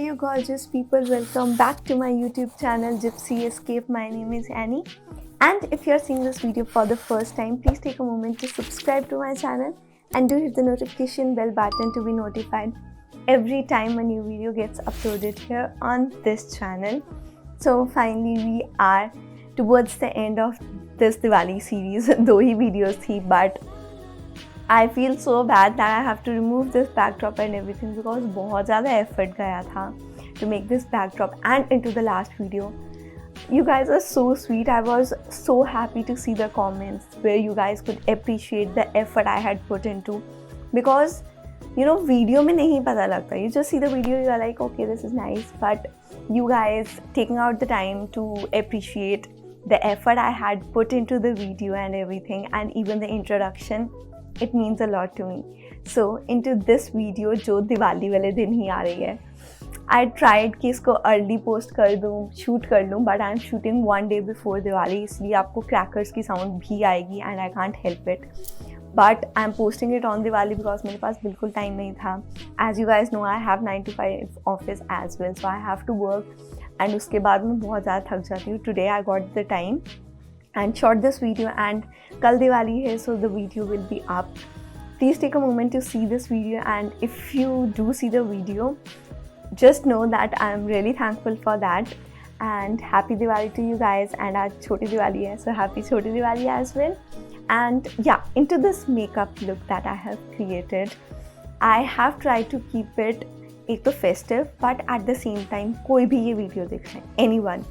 you gorgeous people, welcome back to my YouTube channel Gypsy Escape. My name is Annie, and if you are seeing this video for the first time, please take a moment to subscribe to my channel and do hit the notification bell button to be notified every time a new video gets uploaded here on this channel. So finally we are towards the end of this Diwali series. दो ही videos थी, but I feel so bad that I have to remove this backdrop and everything because बहुत ज़्यादा effort गया था to make this backdrop and into the last video. You guys are so sweet. I was so happy to see the comments where you guys could appreciate the effort I had put into, because you know video में नहीं पता लगता. You just see the video, you are like okay, this is nice, but you guys taking out the time to appreciate the effort I had put into the video and everything, and even the introduction, it means a lot to me. So into this video जो दिवाली वाले दिन ही आ रही है, I tried कि इसको early post कर दूँ, shoot कर लूँ, but I am shooting one day before Diwali, इसलिए आपको crackers की sound भी आएगी and I can't help it. But I am posting it on Diwali because मेरे पास बिल्कुल time नहीं था. As you guys know, I have 9 to 5 office as well, so I have to work, and उसके बाद मैं बहुत ज़्यादा थक जाती हूँ. Today I got the time and shot this video, and कल दिवाली है, so the video will be up. Please take a moment to see this video, and if you do see the video, just know that I am really thankful for that, and happy Diwali to you guys. And आज छोटी दिवाली है, so happy छोटी Diwali as well. And yeah, into this makeup look that I have created, I have tried to keep it एक तो festive, but at the same time कोई भी ये video देख रहे हैं, anyone,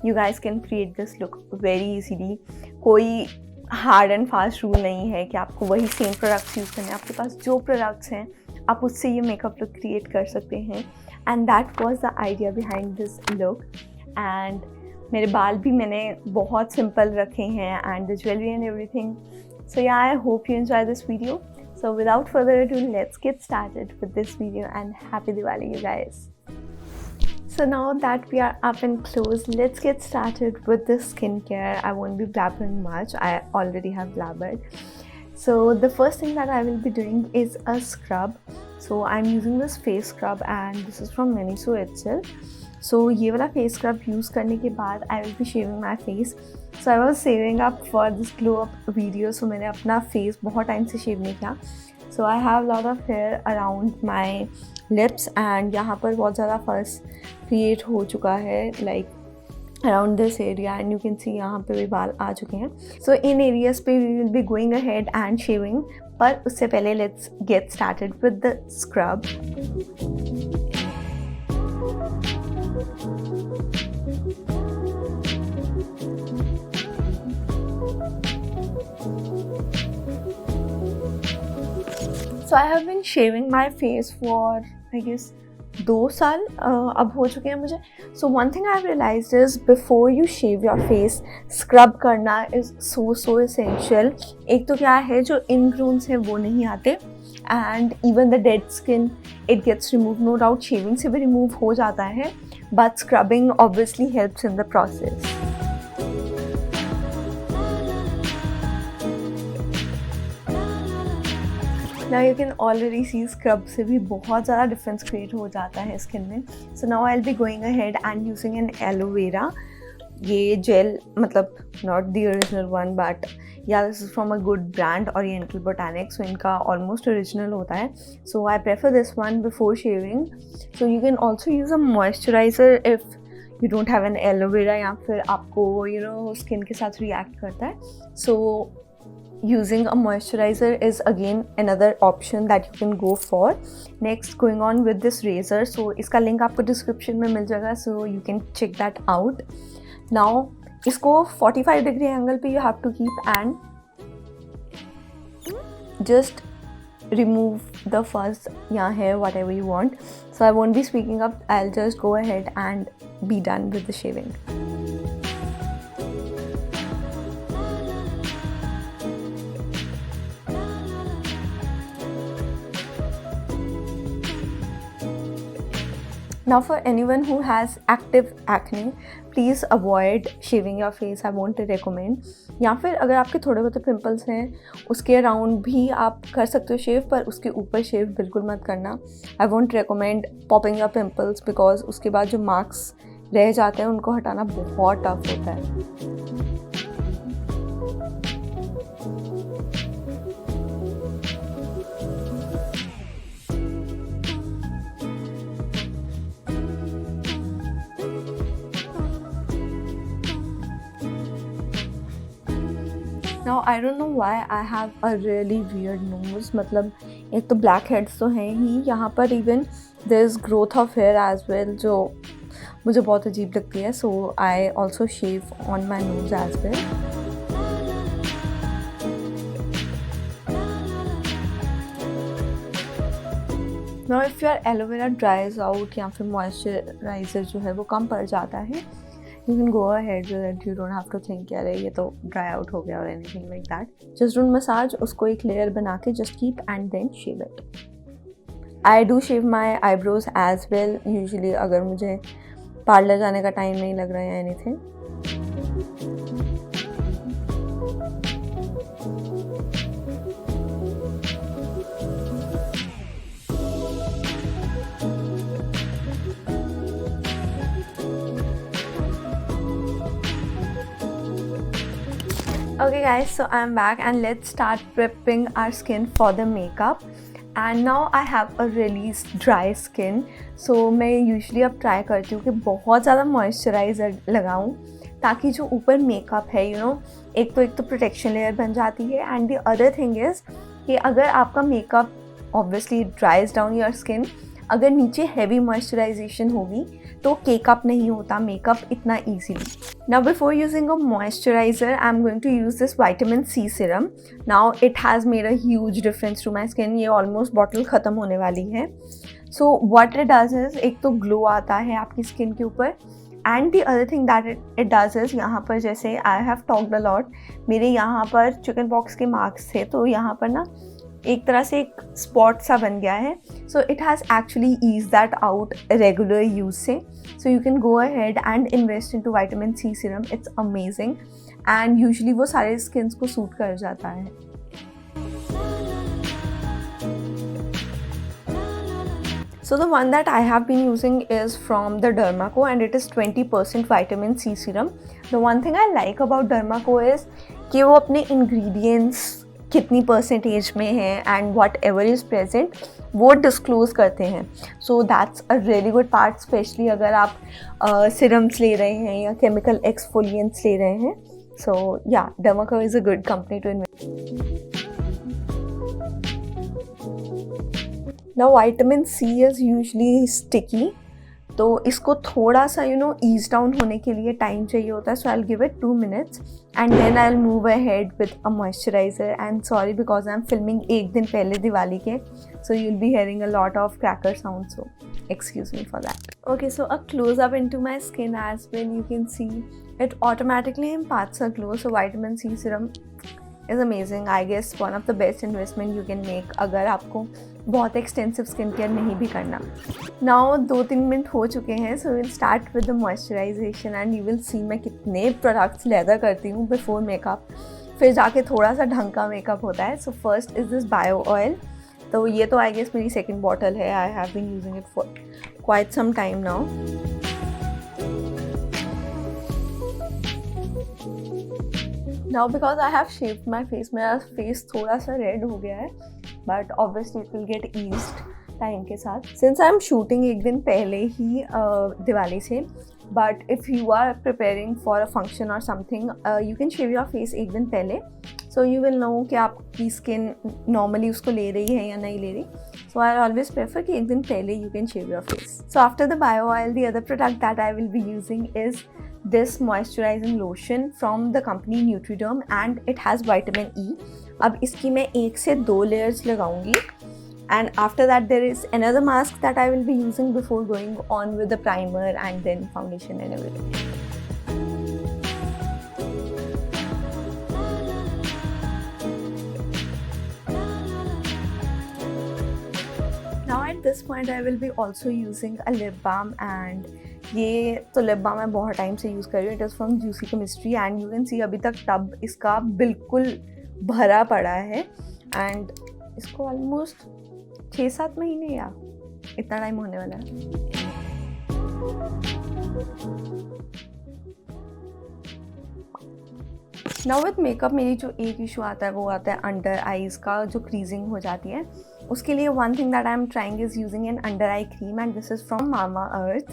you guys can create this look very easily. कोई hard and fast rule नहीं है कि आपको वही सेम प्रोडक्ट्स यूज़ करने हैं. आपके पास जो प्रोडक्ट्स हैं आप उससे ये मेकअप लुक क्रिएट कर सकते हैं, and that was the idea behind this look. And मेरे बाल भी मैंने बहुत सिंपल रखे हैं, and the jewellery and everything. So yeah, I hope you enjoy this video. So without further ado, let's get started with this video, and happy Diwali you guys. So now that we are up and close, let's get started with the skincare. I won't be blabbering much, I already have blabbered. So the first thing that I will be doing is a scrub. So I'm using this face scrub, and this is from Miniso itself. So ये वाला face scrub use करने के बाद I will be shaving my face. So I was saving up for this glow up video, so मैंने अपना face बहुत time से shave नहीं किया. So I have lot of hair around my lips, and यहाँ पर बहुत ज़्यादा fuzz create हो चुका है, like around this area, and you can see यहाँ पे भी बाल आ चुके हैं. So in areas पे we will be going ahead and shaving, पर उससे पहले let's get started with the scrub. So I have been shaving my face for I guess 2 साल अब हो चुके हैं मुझे. So one thing I've realized is before you shave your face, scrub करना is so essential. एक तो क्या है, जो ingrowns हैं वो नहीं आते, and even the dead skin it gets removed. No doubt shaving से भी remove हो जाता है, but scrubbing obviously helps in the process. Now you can already see scrub से भी बहुत ज़्यादा difference create हो जाता है skin में. So now I'll be going ahead and using an aloe vera. ये gel, मतलब not the original one, but yeah, this is from a good brand, Oriental Botanics. So इनका almost original होता है. So I prefer this one before shaving. So you can also use a moisturizer if you don't have an aloe vera, या फिर आपको you know skin के साथ react करता है. So using a moisturizer is again another option that you can go for. Next, going on with this razor. So इसका link आपको description में मिल जाएगा, so you can check that out. Now इसको 45 degree angle पे you have to keep, and just remove the fuzz या hair, whatever you want. So I won't be speaking up, I'll just go ahead and be done with the shaving. Now for anyone who has active acne, please avoid shaving your face. I won't recommend. या फिर अगर आपके थोड़े बहुत pimples हैं उसके around भी आप कर सकते हो शेव, पर उसके ऊपर शेव बिल्कुल मत करना। I won't recommend popping up pimples because उसके बाद जो मार्क्स रह जाते हैं उनको हटाना बहुत टफ होता है। Now I don't know why I have a really weird nose. मतलब एक तो ब्लैक हेड्स तो हैं ही यहाँ पर, even there is growth of hair as well जो मुझे बहुत अजीब लगती है। So I also shave on my nose as well. Now if your aloe vera dries out या फिर मॉइस्चराइज़र जो है वो कम पड़ जाता है, you can go ahead with it. You don't have to think यार ये तो dry out हो गया or anything like that. Just don't massage उसको एक layer बना के just keep and then shave it. I do shave my eyebrows as well usually अगर मुझे पार्लर जाने का टाइम नहीं लग रहा है या anything. Okay guys, so I'm back and let's start prepping our skin for the makeup. And now I have a really dry skin, so मैं usually अब try करती हूँ कि बहुत ज़्यादा moisturizer लगाऊँ ताकि जो ऊपर मेकअप है एक तो प्रोटेक्शन लेयर बन जाती है। And the other thing is कि अगर आपका makeup obviously ड्राइज down your skin, अगर नीचे हैवी मॉइस्चराइजेशन होगी तो केक अप नहीं होता मेकअप इतना easily. Now before using a moisturiser I am going to use this vitamin C serum. Now it has made a huge difference to my skin. ये almost bottle ख़त्म होने वाली है। So what it does is, एक तो glow आता है आपकी स्किन के ऊपर, and the other thing that it does is, यहाँ पर जैसे I have talked a lot, मेरे यहाँ पर चिकन पॉक्स के मार्क्स थे तो यहाँ पर ना एक तरह से एक स्पॉट सा बन गया है। So it has actually ease that out regular use से। So you can go ahead and invest into vitamin C serum. It's amazing and usually वो सारे स्किन्स को सूट कर जाता है। So the one that I have been using is from the Dermaco and it is 20% vitamin C serum. The one thing I like about Dermaco is कि वो अपने ingredients कितनी परसेंटेज में है and what ever is present वो disclose करते हैं। So that's a really good part, specially अगर आप सिरम्स ले रहे हैं या केमिकल एक्सफोलिएंट्स ले रहे हैं। So yeah Derma Co is a good company to invest. Now vitamin C is usually sticky, तो इसको थोड़ा सा ईज डाउन होने के लिए टाइम चाहिए होता है। So I will give it 2 minutes and then I will move ahead with a moisturiser. And sorry because I am filming एक दिन पहले दिवाली के, so you will be hearing a lot of cracker sound, so excuse me for that. Okay, so a close up into my skin as well, you can see it automatically imparts a glow. So vitamin C serum is amazing. I guess one of the best investment you can make अगर आपको बहुत extensive skin care नहीं भी करना। Now 2-3 minute हो चुके हैं, so will start with the moisturisation and you will see मैं कितने प्रोडक्ट्स लेदर करती हूँ बिफोर मेकअप, फिर जाके थोड़ा सा ढंग का मेकअप होता है। So first is this bio oil. तो ये तो आई गेस मेरी सेकेंड बॉटल है। I have been using it for quite some time now. Now because I have shaped my face, मेरा फेस थोड़ा सा रेड हो गया है, but obviously it will get eased time के साथ। सिंस आई एम शूटिंग एक दिन पहले ही दिवाली से, but if you are preparing for a function और something you can shave your face एक दिन पहले, सो यू विल नो कि आपकी स्किन नॉर्मली उसको ले रही है या नहीं ले रही। सो आई ऑलवेज प्रेफर कि एक दिन पहले you can shave your face. So after the bio oil the other product that I will be using is this moisturizing lotion from the company Nutriderm and it has vitamin E. अब इसकी मैं 1 से 2 layers लगाऊंगी and after that there is another mask that I will be using before going on with the primer and then foundation and everything. Now at this point I will be also using a lip balm and ये तो lip balm मैं बहुत time से use कर रही हूँ. It is from juicy chemistry and you can see अभी तक टब इसका बिल्कुल भरा पड़ा है. एंड इसको ऑलमोस्ट 6-7 महीने या इतना टाइम होने वाला है. नाउ विथ मेकअप मेरी जो एक इशू आता है वो आता है अंडर आईज़ का, जो क्रीजिंग हो जाती है. उसके लिए one thing that I am trying is using an under eye cream and this is from Mamaearth.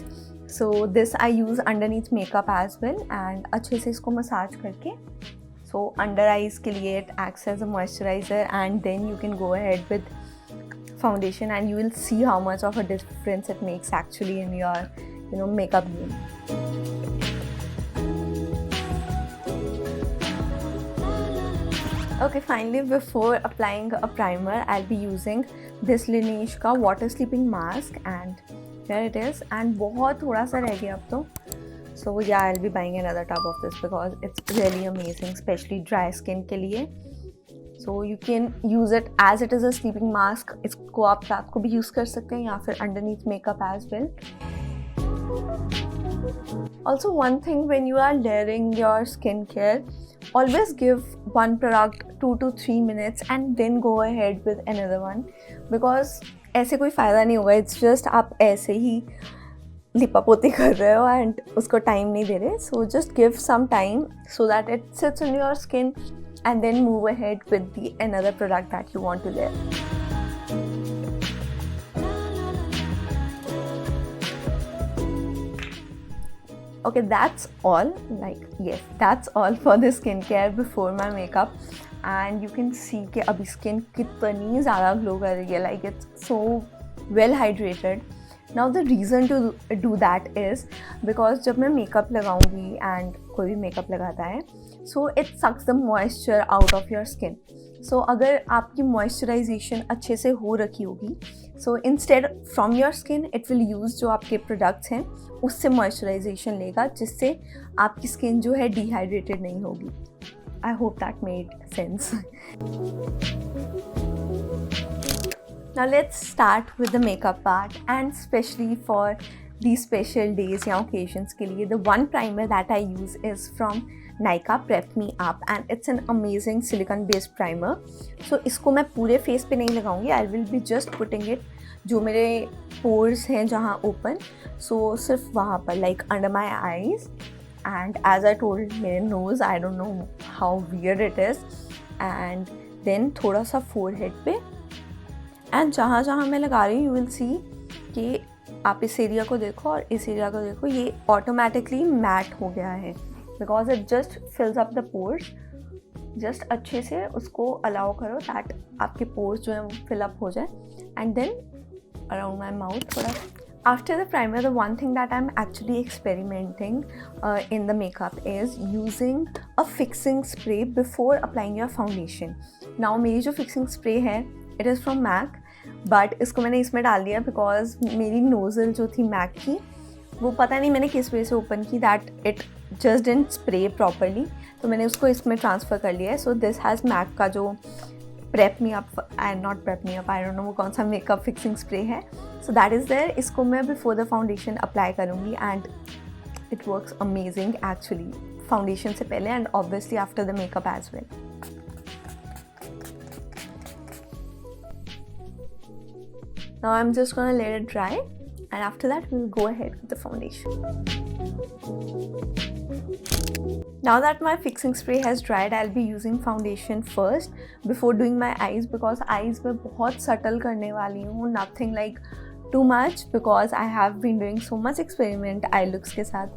So this I use underneath makeup as well and अच्छे से इसको मसाज करके. सो अंडर आईज़ के लिए it acts as a moisturiser and then you can go ahead with foundation and you will see how much of a difference it makes actually in your makeup game. Okay, finally before applying a primer I'll be using this Laneige का water sleeping mask and here it is and बहुत थोड़ा सा रह गया अब तो. So yeah, I'll be buying another tub of this because it's really amazing, especially dry skin के लिए. So you can use it as it is a sleeping mask. इसको आप रात को भी यूज़ कर सकते हैं या फिर underneath makeup as well. Also one thing when you are layering your skincare, always give one product 2 to 3 minutes and then go ahead with another one because ऐसे कोई फ़ायदा नहीं होगा. It's just आप ऐसे ही लिपापोती कर रहे हो एंड उसको टाइम नहीं दे रहे. So just give some time so that it sits on your skin and then move ahead with the another product that you want to layer. Okay, that's all. Yes, that's all for the skincare before my makeup. And you can see कि अभी skin कितनी ज़्यादा glow कर रही है. Like it's so well hydrated. Now the reason to do that is because जब मैं makeup लगाऊंगी and कोई भी makeup लगाता है so it sucks the moisture out of your skin. So अगर आपकी moisturization अच्छे से हो रखी होगी so instead from your skin it will use जो आपके products हैं उससे moisturization लेगा जिससे आपकी skin जो है dehydrated नहीं होगी. I hope that made sense. Now let's start with the makeup part and especially for these special days या occasions के लिए the one primer that I use is from Nykaa Prep Me Up and it's an amazing silicone based primer. So इसको मैं पूरे face पे नहीं लगाऊंगी. I will be just putting it जो मेरे pores हैं जहाँ open so सिर्फ वहाँ पर like under my eyes and as I told मेरे nose. I don't know how weird it is and then थोड़ा सा forehead पे एंड जहाँ जहाँ मैं लगा रही हूँ यू विल सी कि आप इस एरिया को देखो और इस एरिया को देखो ये ऑटोमेटिकली मैट हो गया है because it just फिल्स up the pores. Just अच्छे से उसको अलाउ करो दैट आपके पोर्स जो है वो फिल अप हो जाए and then around my mouth थोड़ा. After the primer, the one thing that I'm actually experimenting in the makeup is using a fixing spray before applying your foundation. Now मेरी जो fixing spray है it is from MAC but इसको मैंने इसमें डाल दिया because मेरी nozzle जो थी MAC की वो पता नहीं मैंने किस वजह से ओपन की that it just didn't spray properly तो मैंने उसको इसमें ट्रांसफ़र कर लिया है. So this has MAC का जो Prep Me Up and not Prep Me Up, I don't know वो कौन सा मेकअप फिक्सिंग स्प्रे है. So that is there. इसको मैं बिफोर द फाउंडेशन अप्लाई करूँगी and it works amazing actually foundation से पहले and obviously after the makeup as well. Now I'm just gonna let it dry and after that we'll go ahead with the foundation. Now that my fixing spray has dried, I'll be using foundation first before doing my eyes because eyes में बहुत subtle करने वाली हूँ. Nothing like too much because I have been doing so much experiment eye looks के साथ.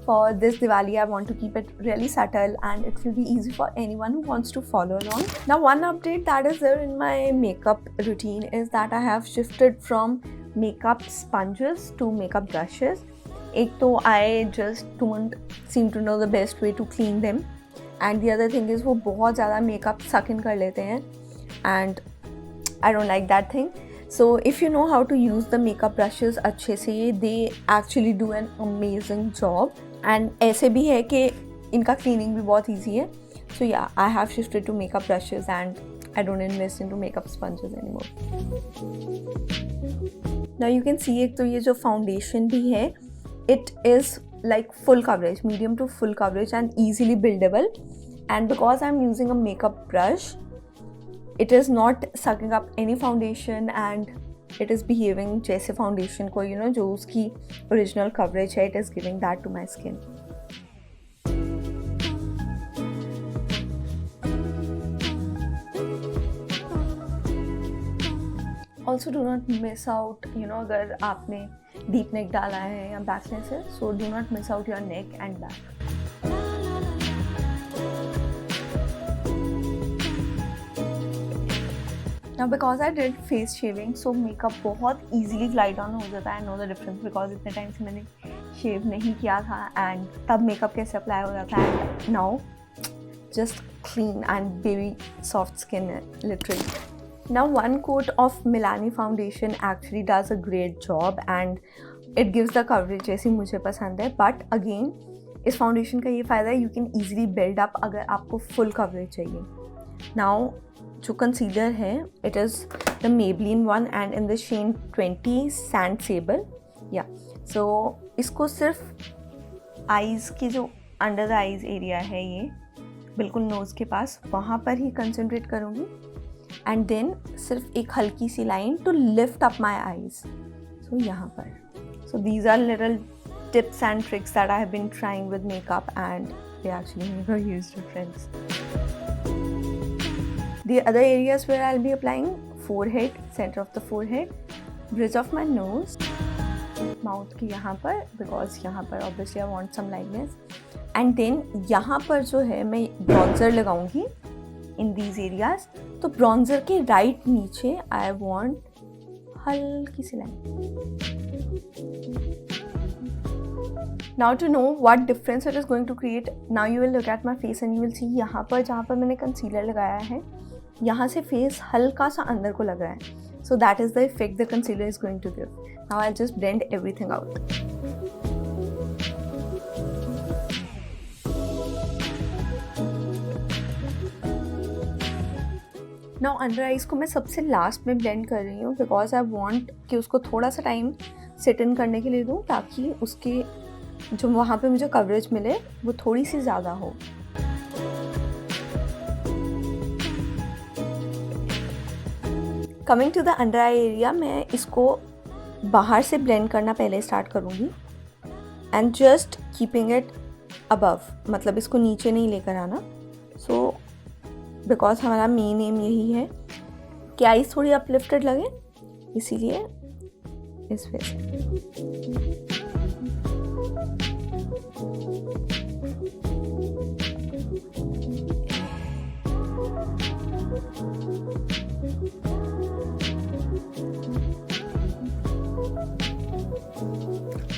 For this Diwali, I want to keep it really subtle and it will be easy for anyone who wants to follow along. Now one update that is there in my makeup routine is that I have shifted from makeup sponges to makeup brushes. एक तो I just don't seem to know the best way to clean them and the other thing is वो बहुत ज़्यादा makeup suck in कर लेते हैं and I don't like that thing. So if you know how to use the makeup brushes अच्छे से they actually do an amazing job and ऐसे भी है कि इनका cleaning भी बहुत easy है. So yeah, I have shifted to makeup brushes and I don't invest into makeup sponges anymore. Now you can see एक तो ये जो foundation भी है it is like full coverage, medium to full coverage and easily buildable. And because I'm using a makeup brush, it is not sucking up any foundation and it is behaving जैसे foundation को जो उसकी original coverage है, it is giving that to my skin. Also do not miss out, अगर आपने deep neck डाला है या backness है, so do not miss out your neck and back. Now because I did face shaving, so makeup बहुत easily glide on हो जाता है. I know the difference because इतने टाइम से मैंने shave नहीं किया था and तब makeup कैसे apply हो जाता है. And now just clean and baby soft skin literally. Now one coat of Milani foundation actually does a great job and it gives the coverage जैसी मुझे पसंद है. But again इस foundation का ये फ़ायदा है, you can easily build up अगर आपको full coverage चाहिए. Now जो concealer है, it is the Maybelline one and in the shade 20 Sand Sable. Yeah, so इसको सिर्फ eyes की जो under the eyes area है, ये बिल्कुल nose के पास, वहाँ पर ही concentrate करूँगी. And then सिर्फ एक हल्की सी line to lift up my eyes. So यहाँ पर. So these are little tips and tricks that I have been trying with makeup and they actually make a huge difference. The other areas where I'll be applying: forehead, center of the forehead, bridge of my nose, mouth की यहाँ पर, because यहाँ पर obviously I want some lightness. And then यहाँ पर जो है मैं bronzer लगाऊंगी in these areas. तो bronzer के right नीचे I want हल्की सी line. Now to know what difference it is going to create, now you will look at my face and you will see यहाँ पर जहाँ पर मैंने concealer लगाया है, यहाँ से face हल्का सा अंदर को लग रहा है. So that is the effect the concealer is going to give. Now I'll just blend everything out. Now under eyes को मैं सबसे लास्ट में ब्लेंड कर रही हूँ because I want कि उसको थोड़ा सा टाइम सेट इन करने के लिए दूँ ताकि उसके जो वहाँ पे मुझे कवरेज मिले वो थोड़ी सी ज़्यादा हो. Coming to the under eye area, मैं इसको बाहर से ब्लेंड करना पहले स्टार्ट करूँगी and just keeping it above, मतलब इसको नीचे नहीं लेकर आना. So बिकॉज हमारा मेन एम यही है कि आईज थोड़ी अपलिफ्टेड लगे, इसीलिए इस वे से.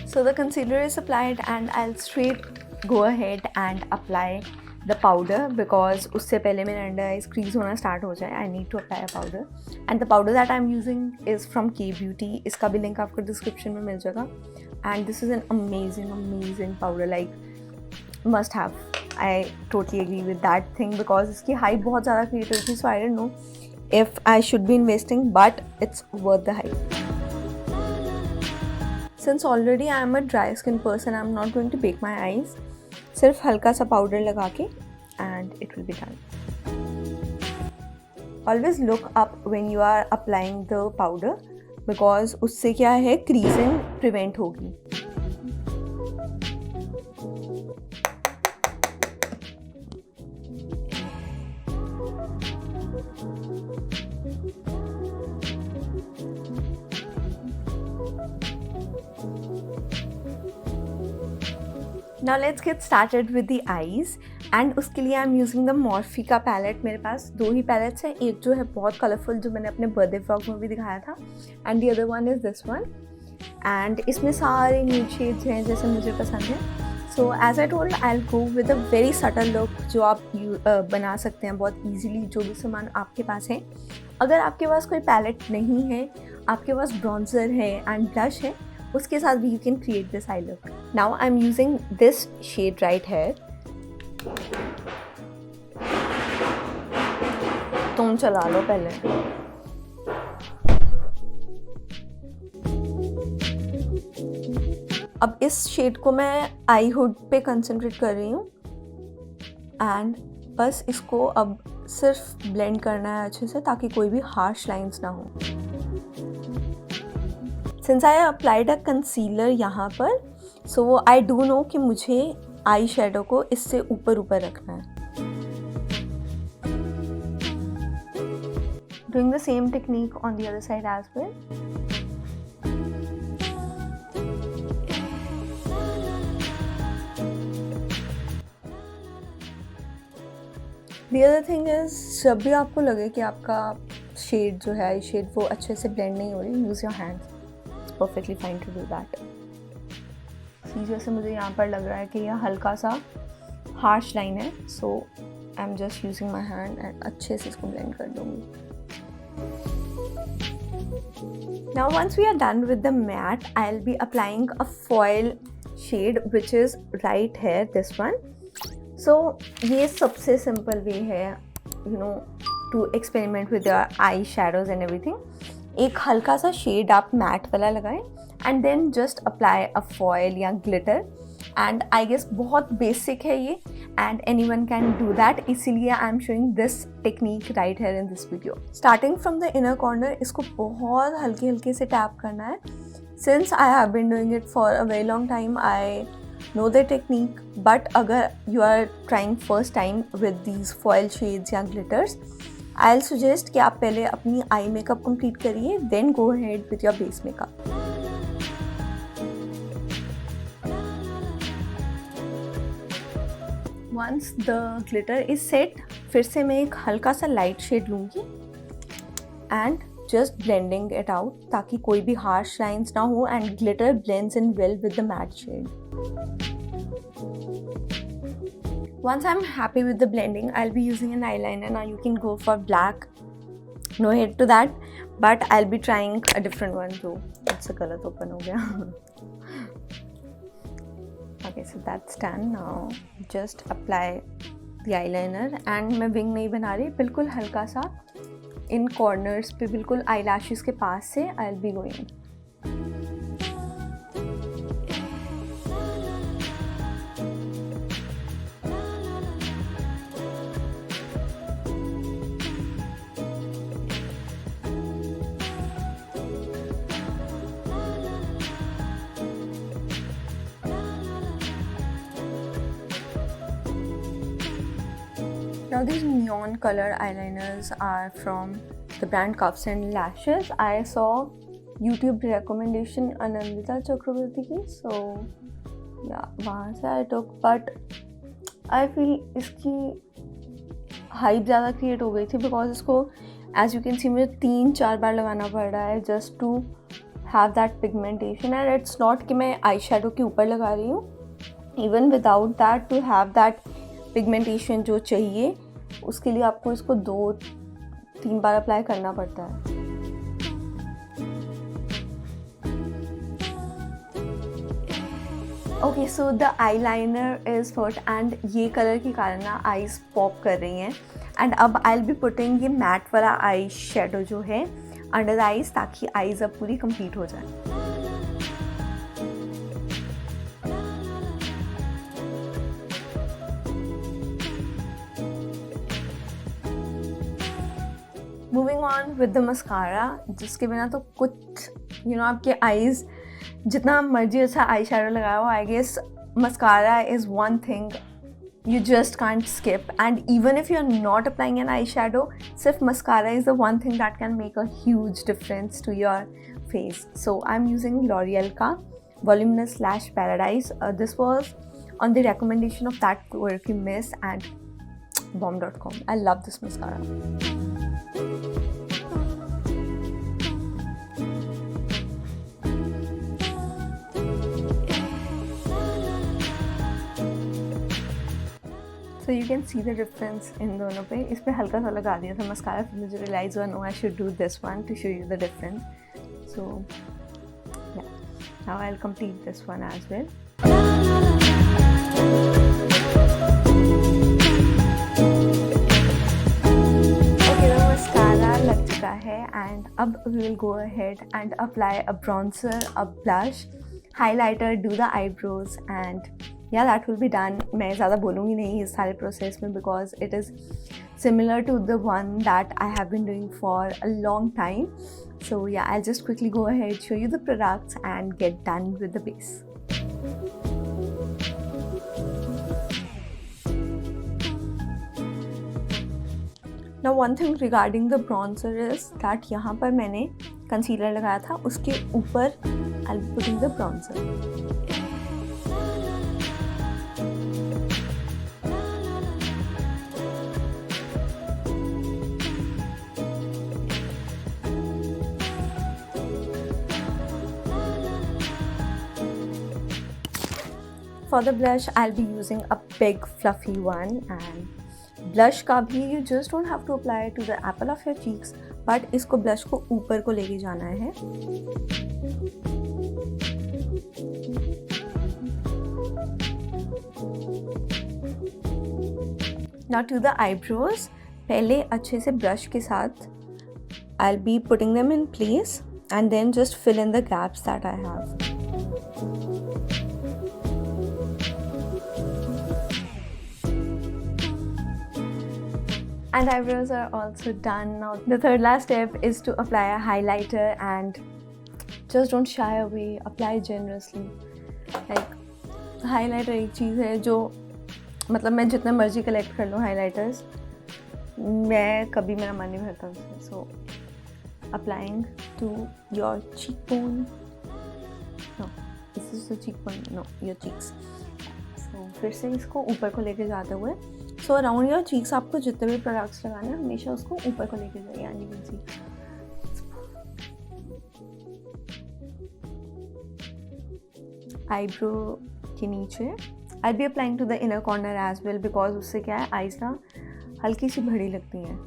So the concealer is applied and I'll straight go ahead and apply the powder because उससे पहले मेरे अंडर आइज क्रीज होना स्टार्ट हो जाए. I need to apply a powder and the powder that I'm using is from K Beauty. इसका भी link आपको description में मिल जाएगा. And this is an amazing powder, like must have. I totally agree with that thing because इसकी hype बहुत ज़्यादा create हुई थी. So I don't know if I should be investing, but it's worth the hype. Since already I am a dry skin person, I'm not going to bake my eyes. सिर्फ हल्का सा powder लगा के and it will be done. Always look up when you are applying the powder because उससे क्या है, creasing prevent होगी. Now let's get started with the eyes and उसके लिए I'm using the Morphe का पैलेट. मेरे पास दो ही पैलेट्स हैं, एक जो है बहुत कलरफुल जो मैंने अपने बर्थडे व्लॉग में भी दिखाया था and the other one is this one and इसमें सारे न्यूड शेड्स हैं जैसे मुझे पसंद है. So as I told, I'll go with a very subtle look जो आप बना सकते हैं बहुत easily जो भी सामान आपके पास है. अगर आपके पास कोई पैलेट नहीं है, आपके पास ब्रॉन्जर है एंड ब्लश है, उसके साथ भी you can create this eye look. Now I'm using this shade right here. तुम चला लो पहले. अब इस शेड को मैं आई हुड पे कंसंट्रेट कर रही हूँ एंड बस इसको अब सिर्फ ब्लेंड करना है अच्छे से ताकि कोई भी हार्श लाइंस ना हो। Since I applied a concealer यहाँ पर, सो आई डू नो कि मुझे आई शेडो को इससे ऊपर ऊपर रखना है। Doing the same technique on the other side as well. The other thing is, जब भी आपको लगे कि आपका शेड जो है आई शेड वो अच्छे से ब्लेंड नहीं हो रही, use your hands, it's perfectly fine to do that. जैसे मुझे यहाँ पर लग रहा है कि यह हल्का सा हार्श लाइन है, so I am just using my hand and अच्छे से इसको ब्लेंड कर दूँगी। Now once we are done with the matte, I'll be applying a foil shade which is right here, this one. So ये सबसे simple way है, you know, to experiment with your eye shadows and everything. एक हल्का सा shade आप matte वाला लगाएं and then just apply a foil या glitter. And I guess बहुत basic है ये and anyone can do that, इसीलिए I am showing this technique right here in this video. Starting from the inner corner, इसको बहुत हल्के हल्के से टैप करना है। Since I have been doing it for a very long time, I know the technique, but अगर you are trying first time with these foil shades या glitters, I'll suggest कि आप पहले अपनी eye makeup complete करिए, then go ahead with your base makeup. Once the glitter is set, फिर से मैं एक हल्का सा लाइट शेड लूँगी and just blending it out ताकि कोई भी harsh lines ना हो and glitter blends in well with the matte shade. Once I'm happy with the blending, I'll be using an eyeliner. Now you can go for black, no hate to that, but I'll be trying a different one too. It's a गलत open हो गया. Okay, so that's done. Now just apply the eyeliner and मैं wing नहीं बना रही, बिल्कुल हल्का सा इन corners पे, बिल्कुल eyelashes के पास से I'll be going. Now these neon color eyeliners are from the brand Cuffs and Lashes. I saw YouTube recommendation Anandita Chakraborty की, so yeah, वहाँ से I took, but I feel इसकी हाइप ज़्यादा create हो गई थी because इसको as you can see मुझे 3-4 बार लगाना पड़ रहा है just to have that pigmentation, and it's not कि मैं आई शेडो के ऊपर लगा रही हूँ, even without that to have that pigmentation जो चाहिए उसके लिए आपको इसको 2-3 बार अप्लाई करना पड़ता है। Okay, so the eyeliner is first and ये कलर के कारण ना आईज पॉप कर रही हैं एंड अब आई विल बी पुटिंग ये मैट वाला आई शेडो जो है अंडर द आईज ताकि आईज अब पूरी कंप्लीट हो जाए। Moving on with the mascara, जिसके बिना तो कुछ आपके आईज जितना मर्जी अच्छा आई शेडो लगाया हो, I guess mascara is one thing you just can't skip, and even if you're not applying an eyeshadow, सिर्फ mascara is the one thing that can make a huge difference to your face. So I'm using L'Oreal का Voluminous Lash Paradise. This was on the recommendation of that quirky miss and bomb.com. I love this mascara. So you can see the difference in दोनों पे। इस पे हल्का सा लगा दिया था मस्कारा, फिर मुझे रियलाइज हुआ no I should do this one to show you the difference. So yeah, now I'll complete this one as well. Okay, the mascara लग चुका है and अब we will go ahead and apply a bronzer, a blush. highlighter, do the eyebrows, and yeah, that will be done. मैं ज़्यादा बोलूँगी नहीं इस सारे process में because it is similar to the one that I have been doing for a long time. So yeah, I'll just quickly go ahead, show you the products and get done with the base. Now one thing regarding the bronzer is that यहाँ पर मैंने concealer लगाया था, उसके ऊपर I'll be putting the bronzer. For the blush, I'll be using a big fluffy one, and blush का भी you just don't have to apply it to the apple of your cheeks, but इसको blush को ऊपर को लेके जाना है. Now to the eyebrows, पहले अच्छे से brush के साथ I'll be putting them in place and then just fill in the gaps that I have. And eyebrows are also done. Now the third last step is to apply a highlighter, and just don't shy away, apply generously. Like highlighter एक चीज़ है जो मतलब मैं जितने मर्जी collect कर लूँ highlighters, मैं कभी मेरा मन नहीं भरता उससे. So applying to your cheekbone. No, this is the cheekbone. No, your cheeks. So फिर से इसको ऊपर को लेके जाते हुए. So around your cheeks आपको जितने भी प्रोडक्ट्स लगाने हैं हमेशा उसको ऊपर को लेके जाइए. And you can see eyebrow के नीचे I'll be applying to the inner corner as well because उससे क्या है eyes ना हल्की सी बड़ी लगती हैं.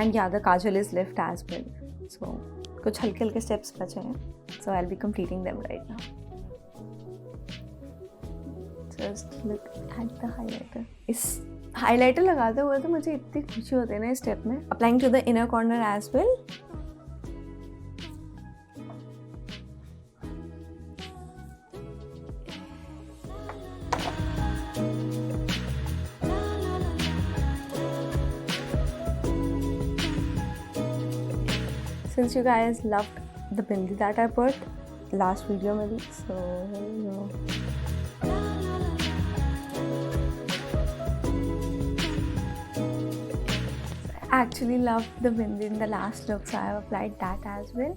And yeah, the kajal is left as well. So कुछ हल्के हल्के steps बचे हैं. So I'll be completing them right now. Just look at the highlighter. इस हाइलाइटर लगाते हुए तो मुझे इतनी खुशी होती है ना इस स्टेप में. Applying to the inner corner as well. Since you guys loved the bindi that I put last video में भी, so here you go. I actually loved the bindi in the last look, so I have applied that as well.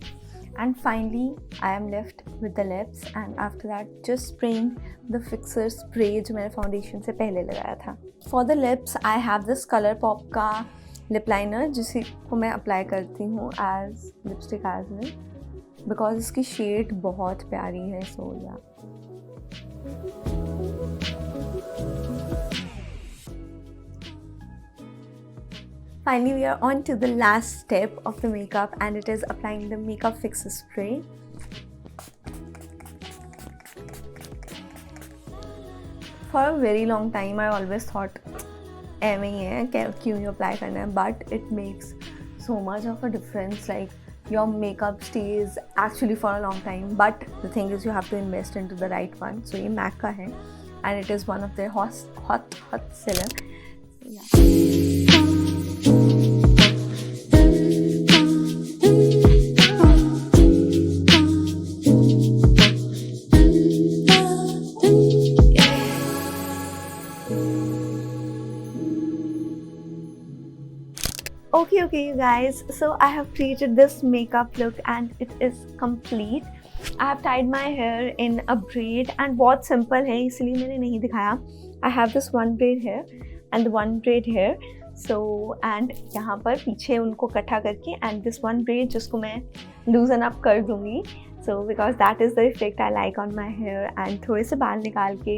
And finally, I am left with the lips, and after that, just spraying the fixer spray जो मैंने foundation से पहले लगाया था. For the lips, I have this ColourPop का lip liner जिसे को मैं apply करती हूँ as lipstick as well, because इसकी shade बहुत प्यारी है. So yeah. Finally, we are on to the last step of the makeup, and it is applying the makeup fixer spray. For a very long time, I always thought, ऐਵੇਂ ही है क्यों ही apply करना है, but it makes so much of a difference. Like your makeup stays actually for a long time, but the thing is you have to invest into the right one. So ये MAC का है, and it is one of their hot seller. Yeah. Okay you guys, so I have created this makeup look and it is complete. I have tied my hair in a braid and बहुत simple है इसलिए मैंने नहीं दिखाया. I have this one braid here and one braid here. So and यहाँ पर पीछे उनको इकट्ठा करके and this one braid जिसको मैं loosen up कर दूँगी. So because that is the effect I like on my hair, and थोड़े से बाल निकाल के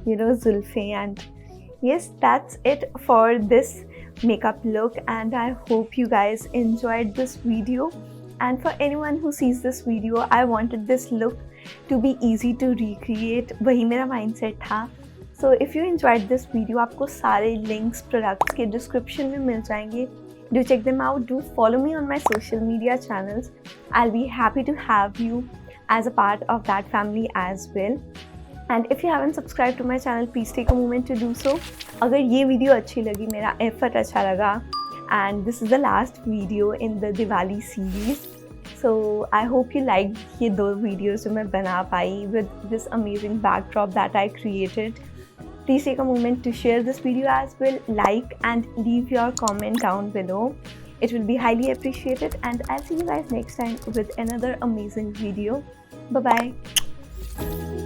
जुल्फे. And yes, that's it for this makeup look, and I hope you guys enjoyed this video. And for anyone who sees this video, I wanted this look to be easy to recreate. वही मेरा mindset था. So if you enjoyed this video, आपको सारे links products के description में मिल जाएंगे. Do check them out. Do follow me on my social media channels. I'll be happy to have you as a part of that family as well. And if you haven't subscribed to my channel, please take a moment to do so. अगर ये video अच्छी लगी, मेरा effort अच्छा लगा, and this is the last video in the Diwali series. So I hope you liked ये दो videos जो मैं बना पाई with this amazing backdrop that I created. Please take a moment to share this video as well, like and leave your comment down below. It will be highly appreciated, and I'll see you guys next time with another amazing video. Bye bye.